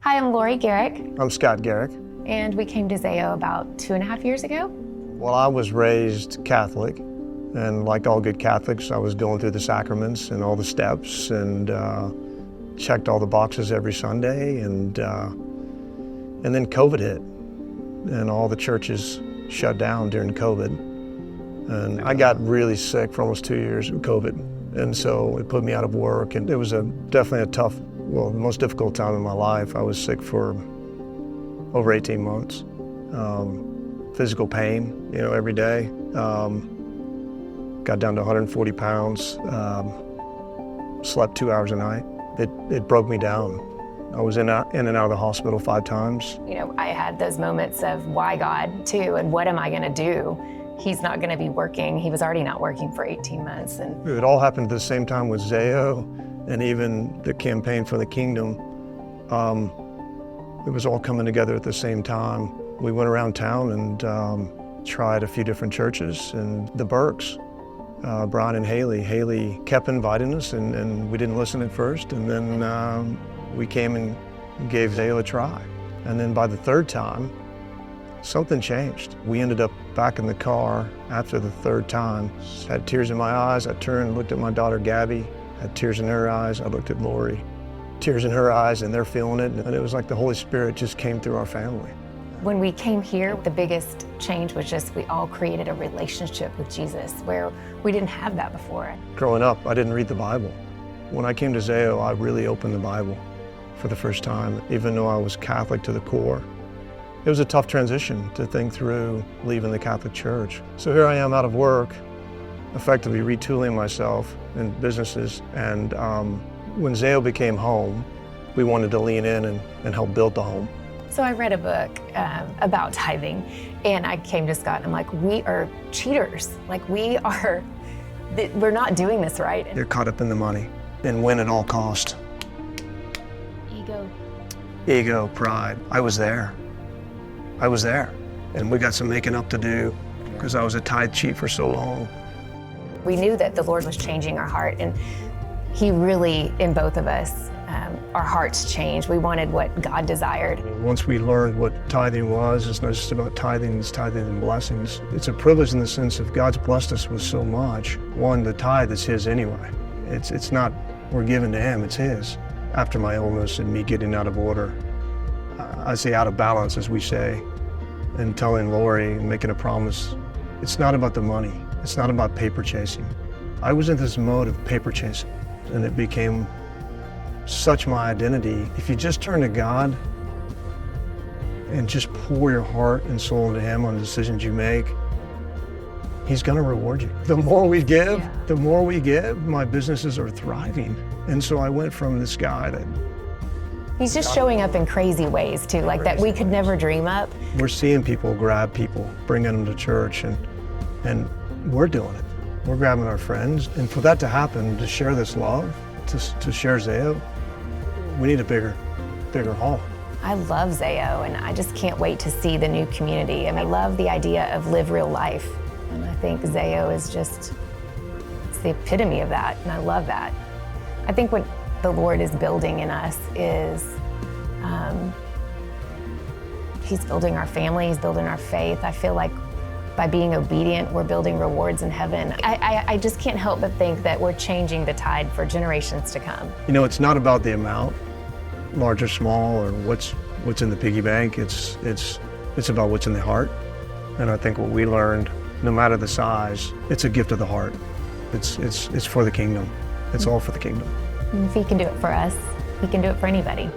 Hi, I'm Lori Garrick, I'm Scott Garrick. and we came to Zao about 2.5 years ago. Well, I was raised Catholic, and like all good Catholics, I was going through the sacraments and all the steps and checked all the boxes every Sunday, and then COVID hit, and all the churches shut down during COVID. And I got really sick for almost 2 years with COVID, and so it put me out of work, and it was definitely a tough, well, the most difficult time in my life. I was sick for over 18 months. Physical pain, every day. Got down to 140 pounds, slept 2 hours a night. It broke me down. I was in and out of the hospital 5 times. I had those moments of why God too, and what am I gonna do? He's not gonna be working. He was already not working for 18 months. And It all happened at the same time with Zao and even the campaign for the kingdom. It was all coming together at the same time. We went around town and tried a few different churches, and the Burks, Brian and Haley kept inviting us, and we didn't listen at first, and then we came and gave Zao a try. And then by the third time, something changed. We ended up back in the car after the third time. Had tears in my eyes. I turned and looked at my daughter Gabby, had tears in her eyes. I looked at Lori, tears in her eyes, and they're feeling it. And it was like the Holy Spirit just came through our family. when we came here, the biggest change was just we all created a relationship with Jesus where we didn't have that before. Growing up, I didn't read the Bible. When I came to Zao, I really opened the Bible for the first time, even though I was Catholic to the core. It was a tough transition to think through leaving the Catholic Church. So here I am out of work, effectively retooling myself in businesses. And when Zao became home, we wanted to lean in and help build the home. So I read a book about tithing, and I came to Scott and I'm like, we are cheaters. Like we're not doing this right. They're caught up in the money and win at all cost. Ego, pride. I was there. And we got some making up to do because I was a tithe cheat for so long. We knew that the Lord was changing our heart, and He really, in both of us, our hearts changed. We wanted what God desired. Once we learned what tithing was, it's not just about tithing, it's tithing and blessings. It's a privilege in the sense of God's blessed us with so much. One, the tithe is His anyway. It's not we're giving to Him, it's His. After my illness and me getting out of order, I say out of balance, as we say, and telling Lori and making a promise, it's not about the money. It's not about paper chasing. I was in this mode of paper chasing, and it became such my identity. If you just turn to God and just pour your heart and soul into Him on the decisions you make, He's gonna reward you. The more we give, my businesses are thriving. And so I went from this guy that He's just showing up in crazy ways too, like that we could never dream up. we're seeing people grab people, bringing them to church, and we're doing it. We're grabbing our friends. And for that to happen, to share this love, to share Zao, we need a bigger hall. I love Zao, and I just can't wait to see the new community. And I love the idea of live real life. And I think Zao is it's the epitome of that, and I love that. I think what the Lord is building in us is He's building our family, He's building our faith. I feel like by being obedient, we're building rewards in heaven. I just can't help but think that we're changing the tide for generations to come. It's not about the amount, large or small, or what's in the piggy bank. It's about what's in the heart. And I think what we learned, no matter the size, it's a gift of the heart. It's for the kingdom. It's all for the kingdom. And if He can do it for us, He can do it for anybody.